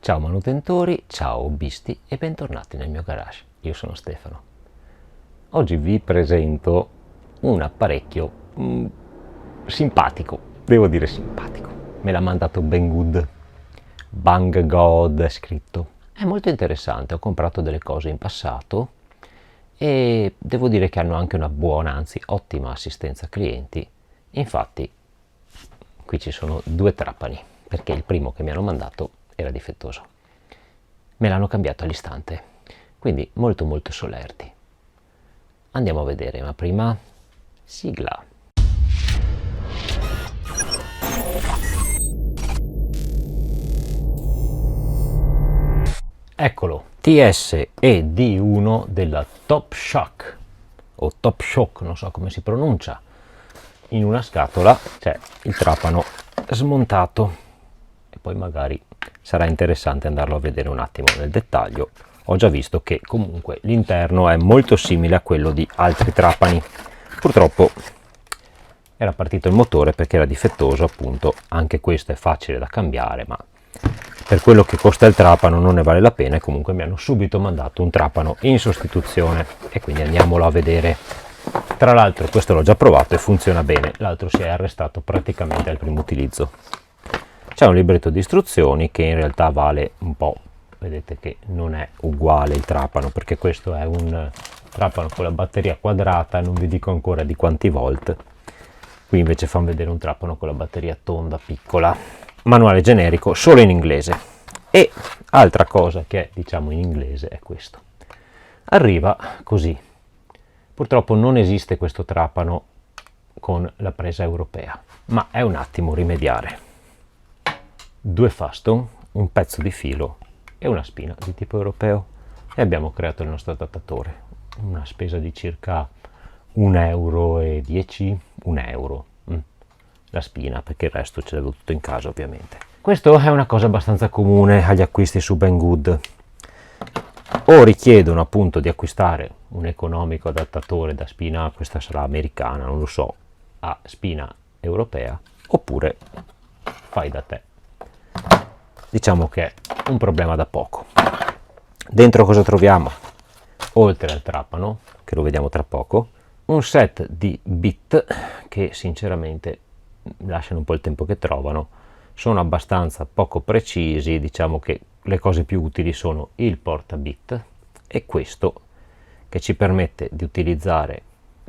Ciao manutentori, ciao hobbisti e bentornati nel mio garage. Io sono Stefano. Oggi vi presento un apparecchio simpatico, devo dire simpatico. Me l'ha mandato Banggood, Banggood è scritto. È molto interessante, ho comprato delle cose in passato e devo dire che hanno anche una buona, anzi ottima assistenza clienti. Infatti qui ci sono due trapani, perché il primo che mi hanno mandato era difettoso. Me l'hanno cambiato all'istante, quindi molto solerti. Andiamo a vedere, ma prima sigla. Eccolo, TS-ED1 della Top Shock, o Top Shock, non so come si pronuncia. In una scatola c'è il trapano smontato e poi magari sarà interessante andarlo a vedere un attimo nel dettaglio. Ho già visto che comunque l'interno è molto simile a quello di altri trapani. Purtroppo era partito il motore perché era difettoso, appunto. Anche questo è facile da cambiare, ma per quello che costa il trapano non ne vale la pena, e comunque mi hanno subito mandato un trapano in sostituzione e quindi andiamolo a vedere. Tra l'altro questo l'ho già provato e funziona bene, l'altro si è arrestato praticamente al primo utilizzo. C'è un libretto di istruzioni che in realtà vale un po', vedete che non è uguale il trapano, perché questo è un trapano con la batteria quadrata, non vi dico ancora di quanti volt. Qui invece fanno vedere un trapano con la batteria tonda, piccola. Manuale generico, solo in inglese. E altra cosa che è, diciamo, in inglese è questo. Arriva così. Purtroppo non esiste questo trapano con la presa europea, ma è un attimo rimediare. Due faston, un pezzo di filo e una spina di tipo europeo e abbiamo creato il nostro adattatore. Una spesa di circa 1,10 euro, 1 euro la spina, perché il resto ce l'avevo tutto in casa ovviamente. Questo è una cosa abbastanza comune agli acquisti su Banggood. O richiedono appunto di acquistare un economico adattatore da spina, questa sarà americana, non lo so, a spina europea, oppure fai da te. Diciamo che è un problema da poco. Dentro cosa troviamo? Oltre al trapano, che lo vediamo tra poco, un set di bit che sinceramente lasciano un po' il tempo che trovano, sono abbastanza poco precisi. Diciamo che le cose più utili sono il portabit e questo, che ci permette di utilizzare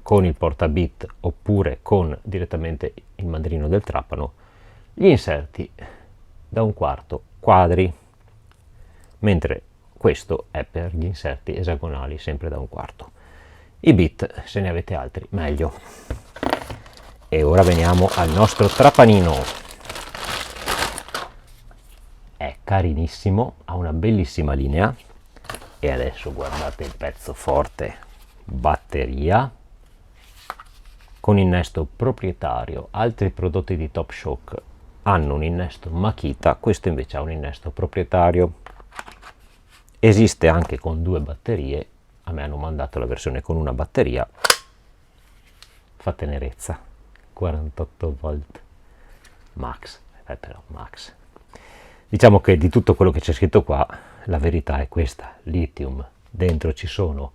con il portabit oppure con direttamente il mandrino del trapano gli inserti da 1/4 quadri, mentre questo è per gli inserti esagonali sempre da 1/4. I bit, se ne avete altri meglio. E ora veniamo al nostro trapanino. È carinissimo, ha una bellissima linea e adesso guardate il pezzo forte: batteria con innesto proprietario. Altri prodotti di Top Shock hanno un innesto Makita, questo invece ha un innesto proprietario. Esiste anche con 2 batterie, a me hanno mandato la versione con una batteria, fa tenerezza, 48 volt max, però max. Diciamo che di tutto quello che c'è scritto qua, la verità è questa: lithium. Dentro ci sono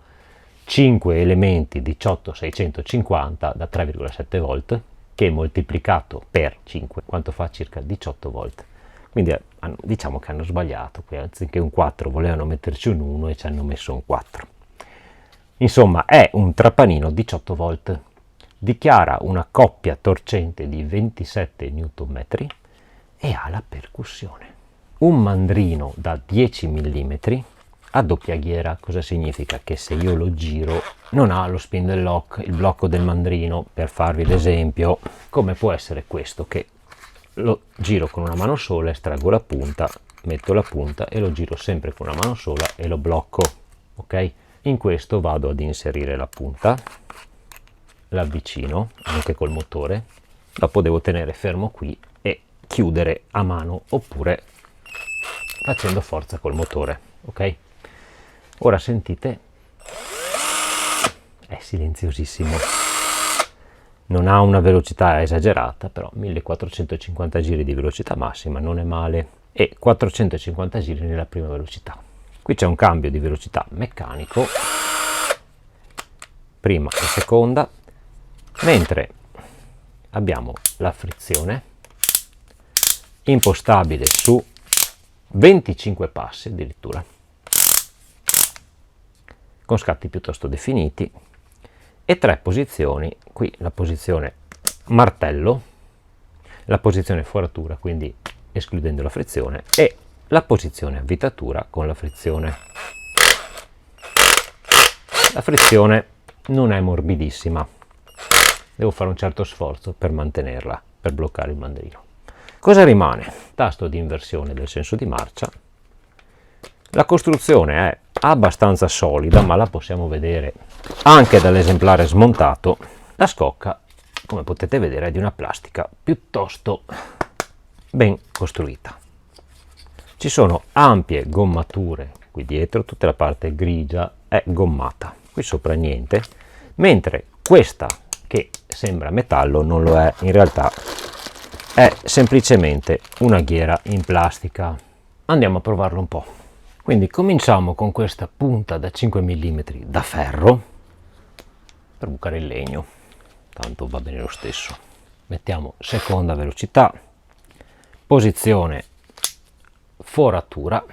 5 elementi 18650 da 3,7 volt, che moltiplicato per 5, quanto fa? Circa 18 volt. Quindi diciamo che hanno sbagliato, qui anziché un 4 volevano metterci un 1 e ci hanno messo un 4. Insomma, è un trapanino 18 volt, dichiara una coppia torcente di 27 Nm e ha la percussione. Un mandrino da 10 mm a doppia ghiera. Cosa significa? Che se io lo giro non ha lo spindle lock, il blocco del mandrino. Per farvi l'esempio, come può essere questo, che lo giro con una mano sola, estraggo la punta, metto la punta e lo giro sempre con una mano sola e lo blocco, ok? In questo vado ad inserire la punta, l'avvicino anche col motore, dopo devo tenere fermo qui e chiudere a mano oppure facendo forza col motore, ok? Ora sentite, è silenziosissimo, non ha una velocità esagerata, però 1450 giri di velocità massima non è male. e 450 giri nella prima velocità. Qui c'è un cambio di velocità meccanico, prima e seconda, mentre abbiamo la frizione impostabile su 25 passi addirittura, con scatti piuttosto definiti, e 3 posizioni, qui la posizione martello, la posizione foratura, quindi escludendo la frizione, e la posizione avvitatura con la frizione. La frizione non è morbidissima, devo fare un certo sforzo per mantenerla, per bloccare il mandrino. Cosa rimane? Tasto di inversione del senso di marcia. La costruzione è abbastanza solida, ma la possiamo vedere anche dall'esemplare smontato. La scocca, come potete vedere, è di una plastica piuttosto ben costruita. Ci sono ampie gommature qui dietro, tutta la parte grigia è gommata, qui sopra niente, mentre questa che sembra metallo non lo è, in realtà è semplicemente una ghiera in plastica. Andiamo a provarlo un po'. Quindi cominciamo con questa punta da 5 mm da ferro per bucare il legno, tanto va bene lo stesso. Mettiamo seconda velocità, posizione foratura,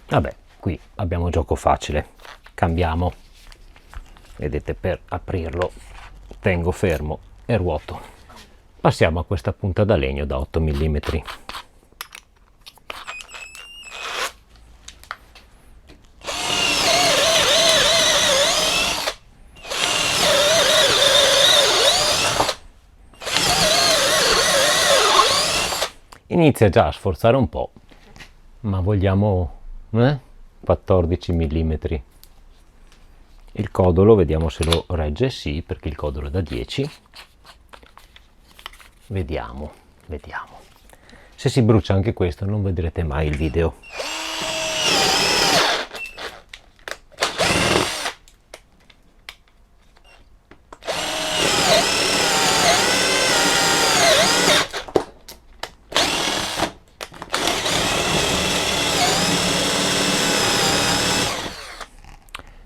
vabbè, qui abbiamo gioco facile, cambiamo, vedete, per aprirlo tengo fermo e ruoto. Passiamo a questa punta da legno da 8 mm. Inizia già a sforzare un po', ma vogliamo 14 mm. Il codolo, vediamo se lo regge, sì, perché il codolo è da 10. Vediamo. Se si brucia anche questo non vedrete mai il video.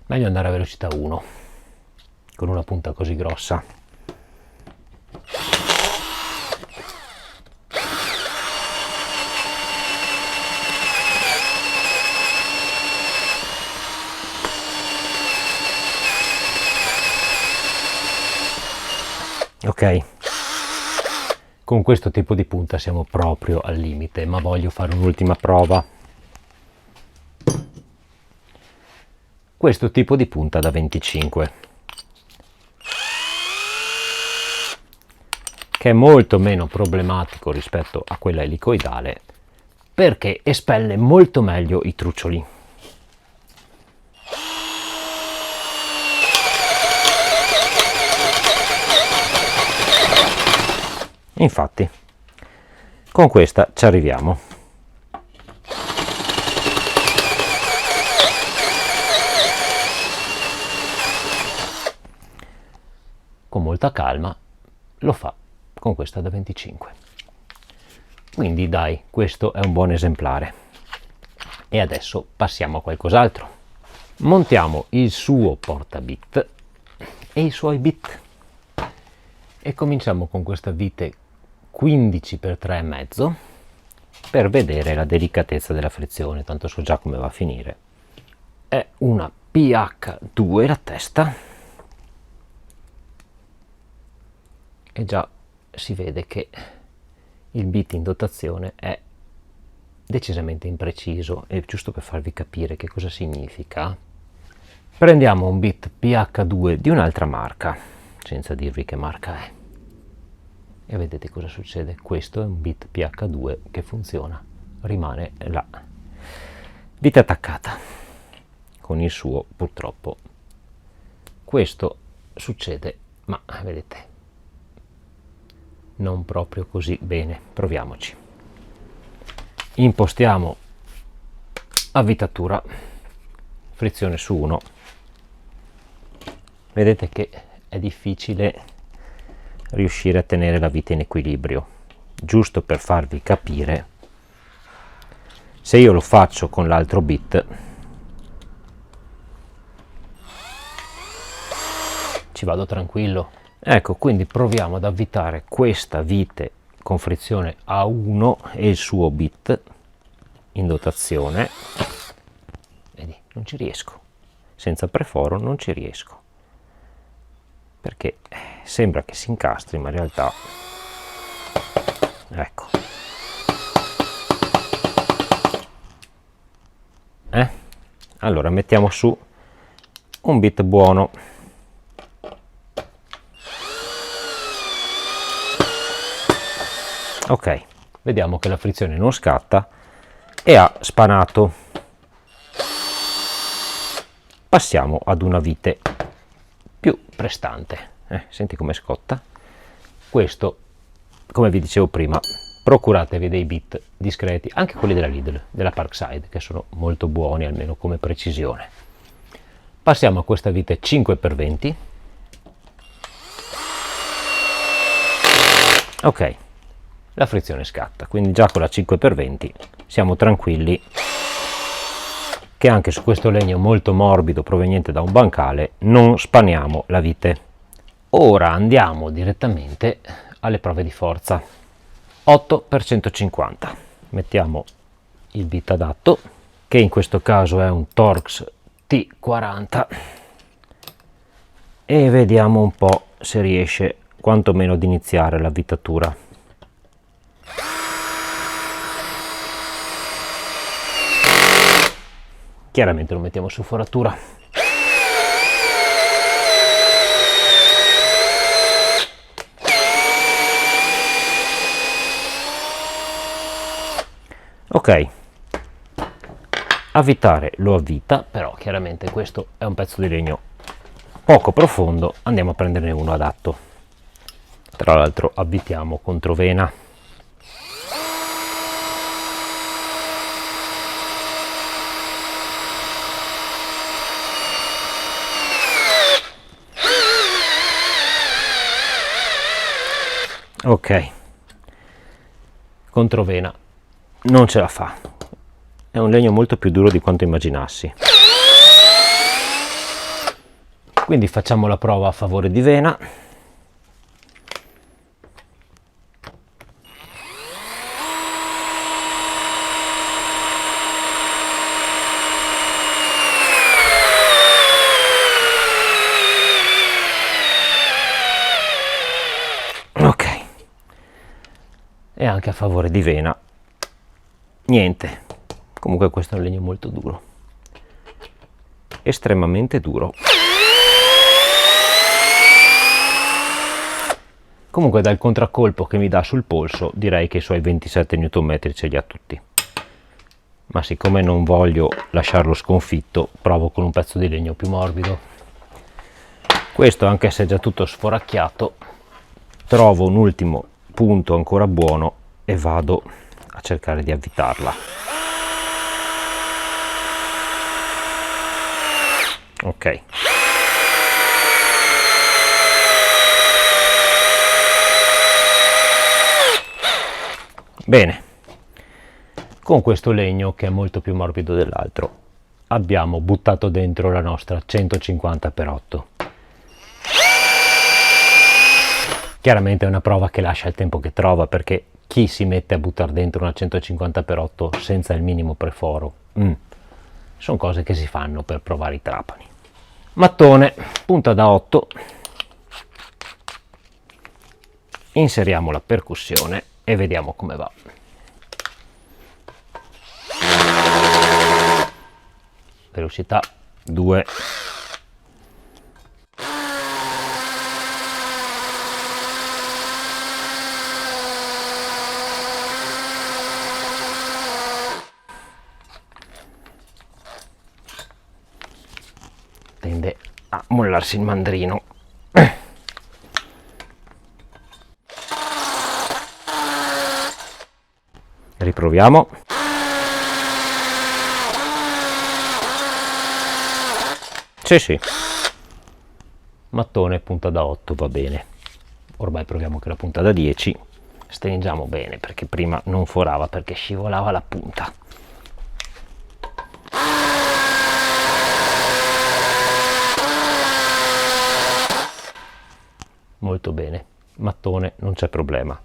Meglio andare a velocità 1 con una punta così grossa. Ok, con questo tipo di punta siamo proprio al limite, ma voglio fare un'ultima prova. Questo tipo di punta da 25, che è molto meno problematico rispetto a quella elicoidale, perché espelle molto meglio i truccioli. Infatti, con questa ci arriviamo. Con molta calma lo fa con questa da 25. Quindi dai, questo è un buon esemplare. E adesso passiamo a qualcos'altro. Montiamo il suo portabit e i suoi bit e cominciamo con questa vite 15 x 3,5 per vedere la delicatezza della frizione, tanto so già come va a finire. È una PH2 la testa e già si vede che il bit in dotazione è decisamente impreciso, e giusto per farvi capire che cosa significa, prendiamo un bit PH2 di un'altra marca, senza dirvi che marca è, e vedete cosa succede. Questo è un bit PH2 che funziona, rimane la vite attaccata con il suo, purtroppo questo succede, ma vedete non proprio così bene. Proviamoci. Impostiamo avvitatura, frizione su 1. Vedete che è difficile riuscire a tenere la vite in equilibrio. Giusto per farvi capire, se io lo faccio con l'altro bit ci vado tranquillo. Ecco, quindi proviamo ad avvitare questa vite con frizione A1 e il suo bit in dotazione. Vedi, non ci riesco, senza preforo non ci riesco, perché sembra che si incastri, ma in realtà, ecco, allora mettiamo su un bit buono. Ok, vediamo che la frizione non scatta e ha spanato. Passiamo ad una vite più prestante. Senti come scotta. Questo, come vi dicevo prima, procuratevi dei bit discreti, anche quelli della Lidl, della Parkside, che sono molto buoni, almeno come precisione. Passiamo a questa vite 5x20. Ok, la frizione scatta, quindi già con la 5x20 siamo tranquilli che anche su questo legno molto morbido proveniente da un bancale non spaniamo la vite. Ora andiamo direttamente alle prove di forza. 8x150. Mettiamo il bit adatto, che in questo caso è un Torx T40, e vediamo un po' se riesce quantomeno ad iniziare l'avvitatura. Chiaramente lo mettiamo su foratura. Ok, avvitare lo avvita, però chiaramente questo è un pezzo di legno poco profondo, andiamo a prenderne uno adatto. Tra l'altro avvitiamo controvena. Ok, controvena non ce la fa, è un legno molto più duro di quanto immaginassi, quindi facciamo la prova a favore di vena. Ok, e anche a favore di vena niente. Comunque questo è un legno molto duro, estremamente duro. Comunque dal contraccolpo che mi dà sul polso direi che i suoi 27 Nm ce li ha tutti, ma siccome non voglio lasciarlo sconfitto provo con un pezzo di legno più morbido. Questo, anche se è già tutto sforacchiato, trovo un ultimo punto ancora buono e vado a cercare di avvitarla. Ok, bene, con questo legno che è molto più morbido dell'altro abbiamo buttato dentro la nostra 150x8. Chiaramente è una prova che lascia il tempo che trova, perché chi si mette a buttare dentro una 150x8 senza il minimo preforo? Sono cose che si fanno per provare i trapani. Mattone, punta da 8, inseriamo la percussione e vediamo come va. Velocità 2. Tende a mollarsi il mandrino. Riproviamo. Sì, mattone punta da 8 va bene. ormai proviamo che la punta da 10, stringiamo bene perché prima non forava perché scivolava la punta. Molto bene, mattone, non c'è problema.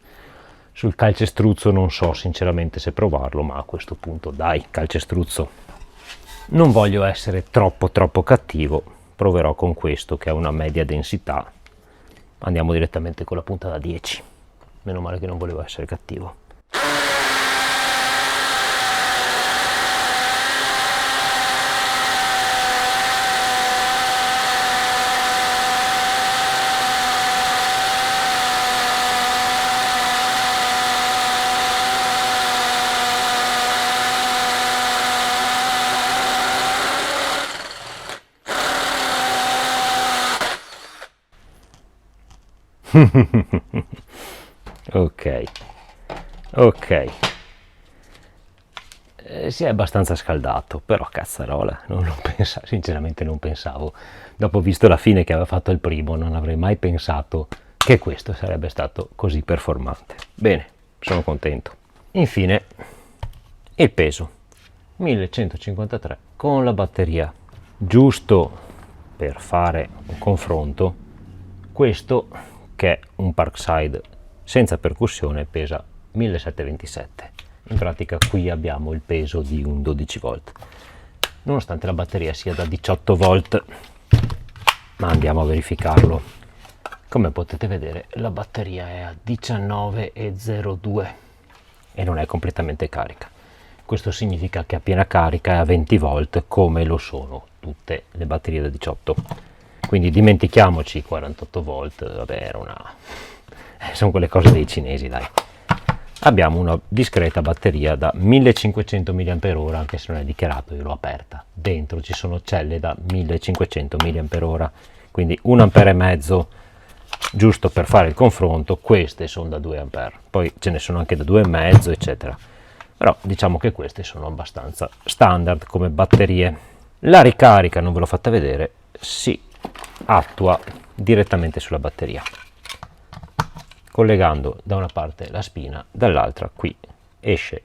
Sul calcestruzzo non so sinceramente se provarlo, ma a questo punto dai, calcestruzzo. Non voglio essere troppo cattivo, proverò con questo che ha una media densità. Andiamo direttamente con la punta da 10. Meno male che non volevo essere cattivo. ok, si è abbastanza scaldato, però cazzarola, sinceramente non pensavo, dopo visto la fine che aveva fatto il primo, non avrei mai pensato che questo sarebbe stato così performante. Bene, sono contento. Infine il peso 1153 con la batteria, giusto per fare un confronto. Questo, che è un Parkside senza percussione, pesa 1727. In pratica qui abbiamo il peso di un 12 volt, nonostante la batteria sia da 18 volt. Ma andiamo a verificarlo. Come potete vedere la batteria è a 19,02 e non è completamente carica. Questo significa che a piena carica è a 20 volt come lo sono tutte le batterie da 18. Quindi dimentichiamoci 48 volt, vabbè, sono quelle cose dei cinesi, dai. Abbiamo una discreta batteria da 1500 mAh, anche se non è dichiarato, io l'ho aperta. Dentro ci sono celle da 1500 mAh, quindi 1,5 A, giusto per fare il confronto. Queste sono da 2 A, poi ce ne sono anche da 2,5, eccetera. Però diciamo che queste sono abbastanza standard come batterie. La ricarica, non ve l'ho fatta vedere, si attua direttamente sulla batteria, collegando da una parte la spina, dall'altra qui esce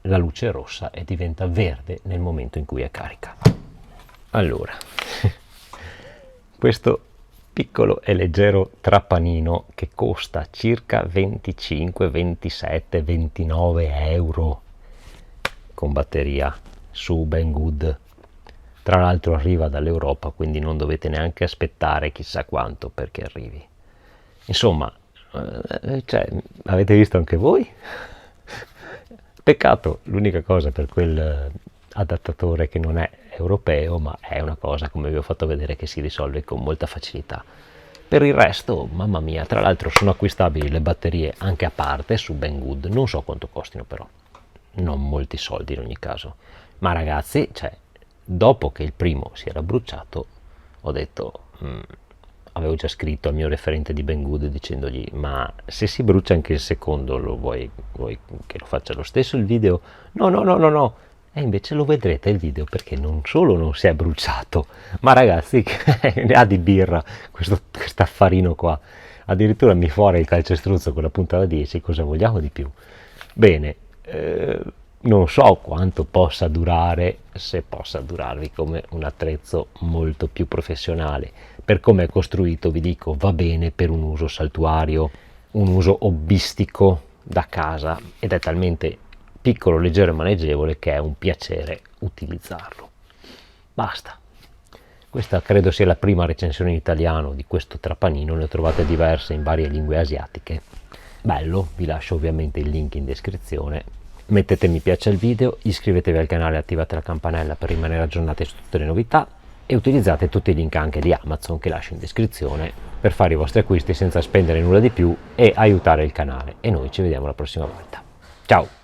la luce rossa e diventa verde nel momento in cui è carica. Allora, questo piccolo e leggero trappanino che costa circa 25, 27, 29 euro con batteria su Banggood. Tra l'altro arriva dall'Europa, quindi non dovete neanche aspettare chissà quanto perché arrivi. Insomma, avete visto anche voi? Peccato, l'unica cosa per quel adattatore che non è europeo, ma è una cosa, come vi ho fatto vedere, che si risolve con molta facilità. Per il resto, mamma mia, tra l'altro sono acquistabili le batterie anche a parte su Banggood, non so quanto costino però, non molti soldi in ogni caso. Ma ragazzi, dopo che il primo si era bruciato, ho detto, avevo già scritto al mio referente di Banggood dicendogli, ma se si brucia anche il secondo, vuoi che lo faccia lo stesso il video? No, e invece lo vedrete il video, perché non solo non si è bruciato, ma ragazzi, ne ha di birra questo affarino qua, addirittura mi fuori il calcestruzzo con la punta da 10, cosa vogliamo di più? Bene, non so quanto possa durare, se possa durarvi come un attrezzo molto più professionale. Per come è costruito, vi dico, va bene per un uso saltuario, un uso hobbistico da casa, ed è talmente piccolo, leggero e maneggevole che è un piacere utilizzarlo. Basta. Questa credo sia la prima recensione in italiano di questo trapanino, ne ho trovate diverse in varie lingue asiatiche. Bello, vi lascio ovviamente il link in descrizione. Mettete mi piace al video, iscrivetevi al canale e attivate la campanella per rimanere aggiornati su tutte le novità e utilizzate tutti i link anche di Amazon che lascio in descrizione per fare i vostri acquisti senza spendere nulla di più e aiutare il canale. E noi ci vediamo la prossima volta. Ciao!